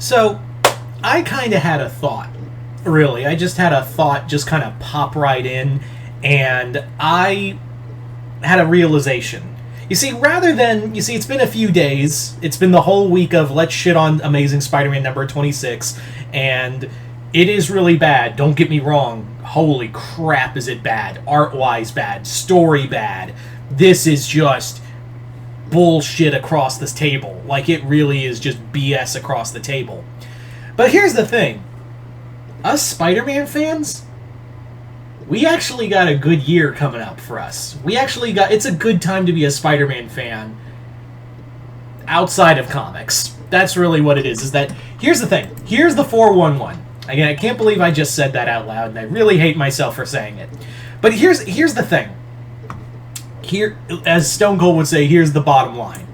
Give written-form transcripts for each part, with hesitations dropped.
So, I kind of had a thought. Really, I just had a thought just kind of pop right in, and I had a realization. You see, it's been a few days. It's been the whole week of let's shit on Amazing Spider-Man number 26, and it is really bad. Don't get me wrong. Holy crap, is it bad. Art-wise bad. Story bad. This is just bullshit across this table. Like, it really is just BS across the table. But here's the thing. Us Spider-Man fans, we actually got a good year coming up for us. It's a good time to be a Spider-Man fan outside of comics. That's really what it is that, here's the thing. Here's the 411. Again, I can't believe I just said that out loud, and I really hate myself for saying it. But here's the thing. Here, as Stone Cold would say, here's the bottom line.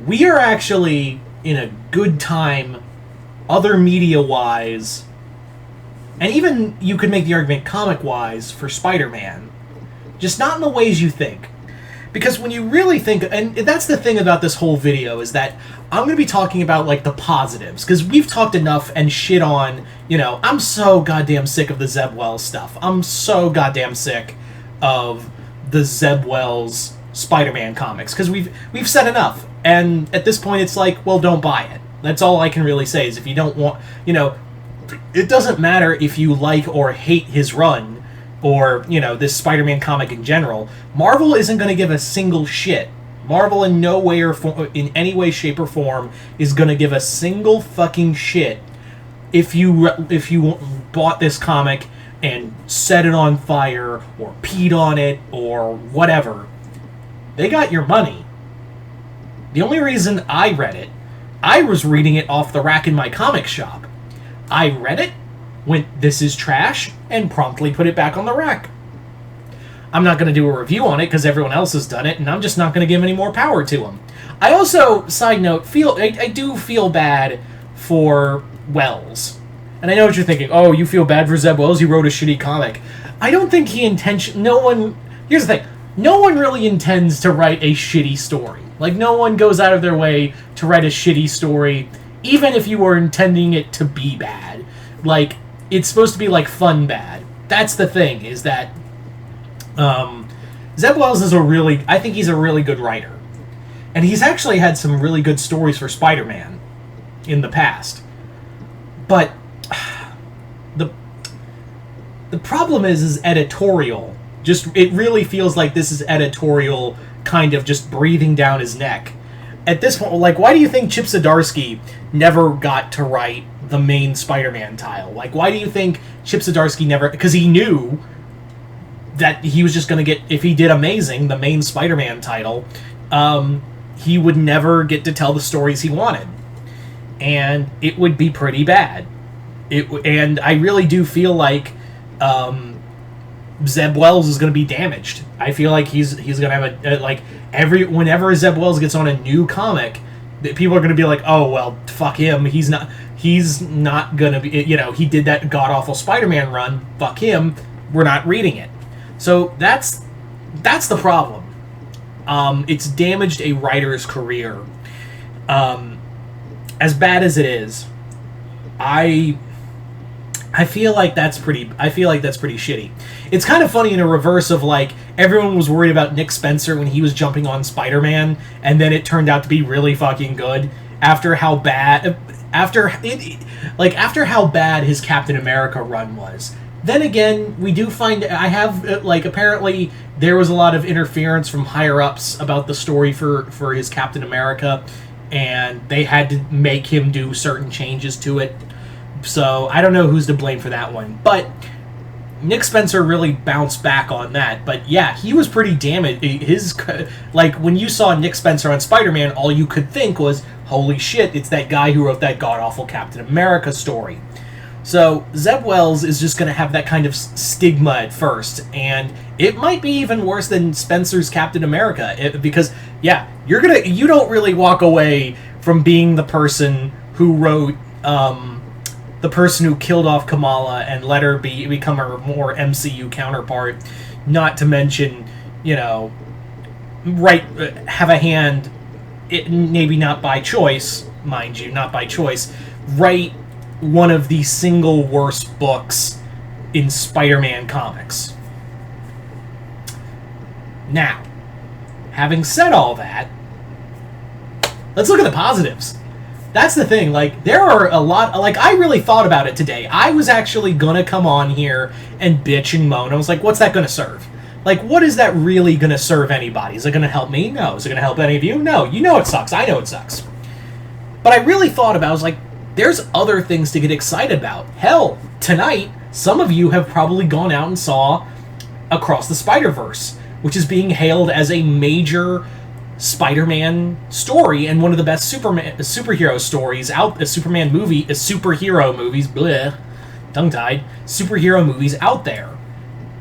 We are actually in a good time, other media-wise, and even you could make the argument comic-wise for Spider-Man. Just not in the ways you think. Because when you really think, and that's the thing about this whole video, is that I'm going to be talking about, like, the positives. Because we've talked enough and shit on, I'm so goddamn sick of the Zeb Wells stuff. I'm so goddamn sick of the Zeb Wells Spider-Man comics. Because we've said enough. And at this point, it's like, well, don't buy it. That's all I can really say, is if you don't want, it doesn't matter if you like or hate his run, or, this Spider-Man comic in general. Marvel isn't going to give a single shit. Marvel in no way or in any way, shape, or form is going to give a single fucking shit if you bought this comic and set it on fire, or peed on it, or whatever. They got your money. The only reason I read it, I was reading it off the rack in my comic shop. I read it, went, this is trash, and promptly put it back on the rack. I'm not going to do a review on it because everyone else has done it, and I'm just not going to give any more power to them. I also, side note, I do feel bad for Wells. And I know what you're thinking. Oh, you feel bad for Zeb Wells? He wrote a shitty comic. I don't think he here's the thing. No one really intends to write a shitty story. Like, no one goes out of their way to write a shitty story, even if you were intending it to be bad. Like, it's supposed to be, like, fun bad. That's the thing, is that Zeb Wells I think he's a really good writer. And he's actually had some really good stories for Spider-Man in the past. But the problem is editorial. It really feels like this is editorial kind of just breathing down his neck. At this point, like, why do you think Chip Zdarsky never got to write the main Spider-Man title? Like, why do you think Chip Zdarsky never... Because he knew that he was just going to get... If he did Amazing, the main Spider-Man title, he would never get to tell the stories he wanted. And it would be pretty bad. And I really do feel like Zeb Wells is going to be damaged. I feel like he's going to have whenever Zeb Wells gets on a new comic, people are going to be like, oh, well, fuck him. He's not going to be, he did that god-awful Spider-Man run. Fuck him. We're not reading it. So that's the problem. It's damaged a writer's career. As bad as it is, I feel like that's pretty shitty. It's kind of funny in a reverse of, like, everyone was worried about Nick Spencer when he was jumping on Spider-Man, and then it turned out to be really fucking good after how bad his Captain America run was. Then again, we do find apparently there was a lot of interference from higher ups about the story for his Captain America, and they had to make him do certain changes to it. So I don't know who's to blame for that one, but Nick Spencer really bounced back on that. But yeah, he was pretty damaged. When you saw Nick Spencer on Spider-Man, all you could think was, holy shit, it's that guy who wrote that god-awful Captain America story. So Zeb Wells is just going to have that kind of stigma at first, and it might be even worse than Spencer's Captain America, because yeah, you don't really walk away from being the person who wrote the person who killed off Kamala and let her become her more MCU counterpart, not to mention, have a hand, maybe not by choice, mind you, not by choice, write one of the single worst books in Spider-Man comics. Now, having said all that, let's look at the positives. That's the thing, like, there are a lot, like, I really thought about it today. I was actually gonna come on here and bitch and moan. I was like, what's that gonna serve? Like, what is that really gonna serve anybody? Is it gonna help me? No. Is it gonna help any of you? No. You know it sucks. I know it sucks. But I really thought about it. I was like, there's other things to get excited about. Hell, tonight, some of you have probably gone out and saw Across the Spider-Verse, which is being hailed as a major Spider-Man story and one of the best superhero stories out. A superhero movies, bleh, tongue-tied, superhero movies out there,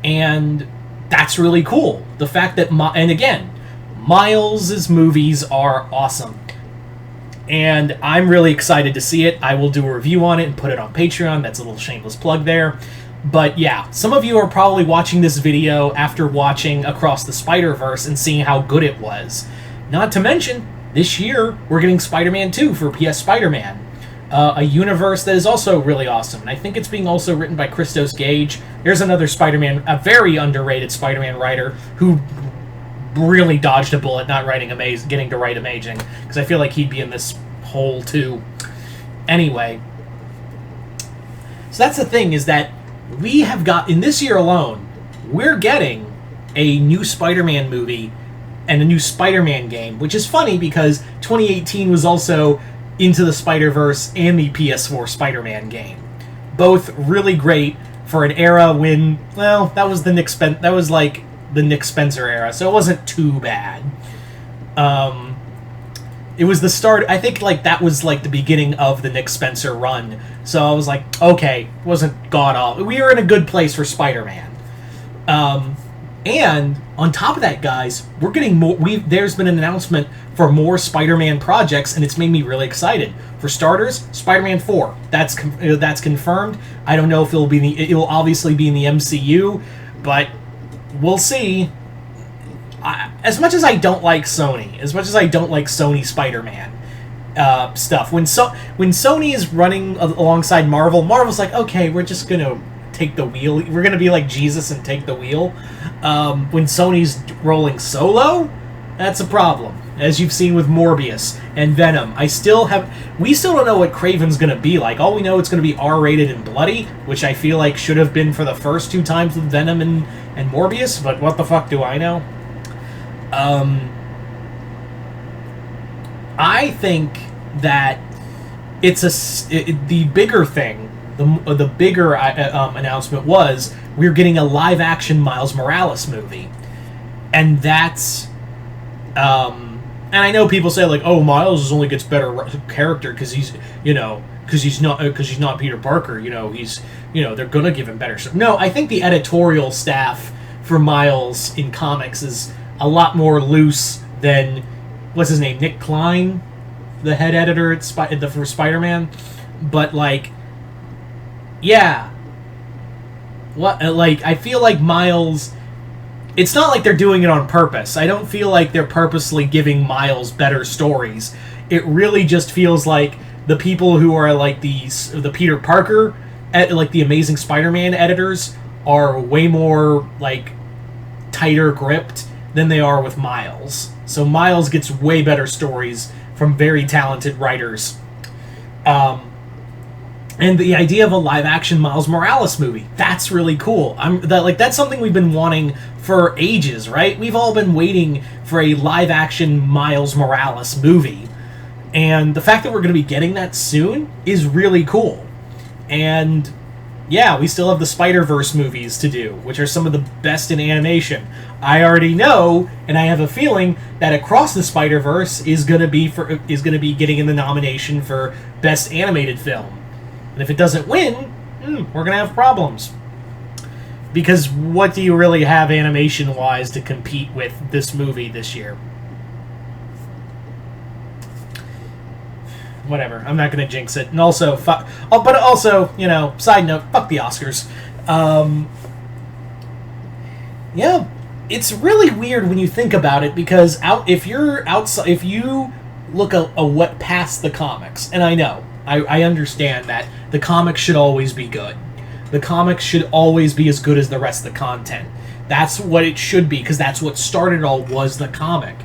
and that's really cool. The fact that and again, Miles' movies are awesome, and I'm really excited to see it. I will do a review on it and put it on Patreon. That's a little shameless plug there. But yeah, some of you are probably watching this video after watching Across the Spider-Verse and seeing how good it was. Not to mention, this year, we're getting Spider-Man 2 for PS Spider-Man. A universe that is also really awesome. And I think it's being also written by Christos Gage. There's another Spider-Man, a very underrated Spider-Man writer who really dodged a bullet not getting to write Amazing. Because I feel like he'd be in this hole too. Anyway. So that's the thing, is that we have got, in this year alone, we're getting a new Spider-Man movie and a new Spider-Man game, which is funny because 2018 was also Into the Spider-Verse and the PS4 Spider-Man game. Both really great for an era when, well, that was like the Nick Spencer era, so it wasn't too bad. It was the start, I think, like, that was like the beginning of the Nick Spencer run. So I was like, okay, wasn't god-awful. We were in a good place for Spider-Man. And on top of that, guys, we're getting more. There's been an announcement for more Spider-Man projects, and it's made me really excited. For starters, Spider-Man 4. That's confirmed. I don't know if it will obviously be in the MCU, but we'll see. As much as I don't like Sony, Spider-Man stuff, when Sony is running alongside Marvel, Marvel's like, okay, we're just gonna take the wheel. We're gonna be like Jesus and take the wheel. When Sony's rolling solo, that's a problem, as you've seen with Morbius and Venom. We still don't know what Kraven's gonna be like. All we know, it's gonna be R-rated and bloody, which I feel like should have been for the first two times with Venom and Morbius, but what the fuck do I know? I think that the bigger thing, the bigger announcement was we're getting a live-action Miles Morales movie, and that's and I know people say, like, oh, Miles only gets better character because he's not Peter Parker. They're gonna give him better stuff. No, I think the editorial staff for Miles in comics is a lot more loose than, what's his name, Nick Klein, the head editor for Spider-Man. But, like, yeah, I feel like Miles, it's not like they're doing it on purpose. I don't feel like they're purposely giving Miles better stories. It really just feels like the people who are like the Peter Parker, like the Amazing Spider-Man editors, are way more like tighter gripped than they are with Miles. So Miles gets way better stories from very talented writers. And the idea of a live-action Miles Morales movie, that's really cool. That's something we've been wanting for ages, right? We've all been waiting for a live-action Miles Morales movie. And the fact that we're going to be getting that soon is really cool. And yeah, we still have the Spider-Verse movies to do, which are some of the best in animation. I already know, and I have a feeling that Across the Spider-Verse is going to be getting in the nomination for Best Animated Film. And if it doesn't win, we're going to have problems. Because what do you really have animation-wise to compete with this movie this year? Whatever, I'm not going to jinx it. And also, side note, fuck the Oscars. Yeah, it's really weird when you think about it, because if you look past the comics. And I know, I understand that the comics should always be good. The comics should always be as good as the rest of the content. That's what it should be, because that's what started it all, was the comic.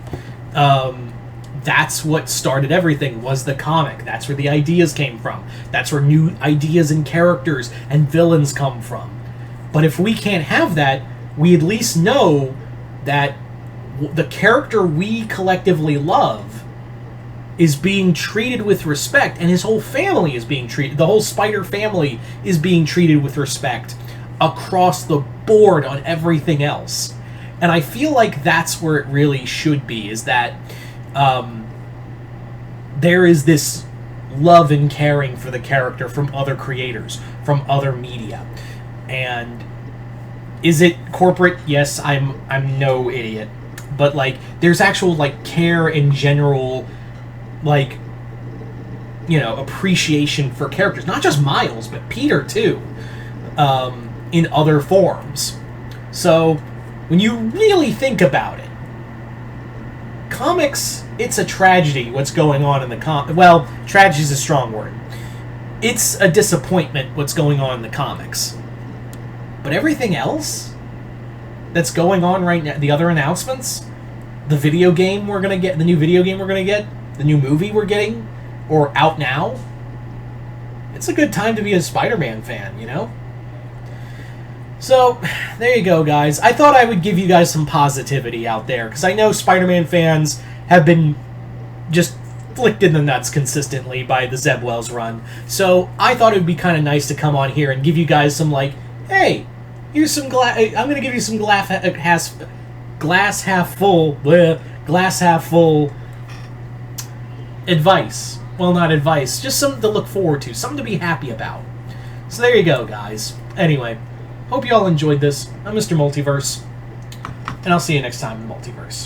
That's what started everything, was the comic. That's where the ideas came from. That's where new ideas and characters and villains come from. But if we can't have that, we at least know that the character we collectively love is being treated with respect, and his whole family is being treated, the whole Spider family is being treated with respect across the board on everything else. And I feel like that's where it really should be, is that there is this love and caring for the character from other creators, from other media. And is it corporate? Yes, I'm no idiot. But, like, there's actual, like, care in general, like, you know, appreciation for characters. Not just Miles, but Peter, too. In other forms. So, when you really think about it, comics, it's a tragedy what's going on in the well, tragedy is a strong word. It's a disappointment what's going on in the comics. But everything else that's going on right now, the other announcements, the video game we're going to get, the new video game we're going to get, the new movie we're getting, or out now, it's a good time to be a Spider-Man fan, you know? So, there you go, guys. I thought I would give you guys some positivity out there, because I know Spider-Man fans have been just flicked in the nuts consistently by the Zeb Wells run. So, I thought it would be kind of nice to come on here and give you guys some, like, hey, here's some I'm going to give you some glass half full advice. Well, not advice, just something to look forward to, something to be happy about. So there you go, guys. Anyway, hope you all enjoyed this. I'm Mr. Multiverse, and I'll see you next time in the Multiverse.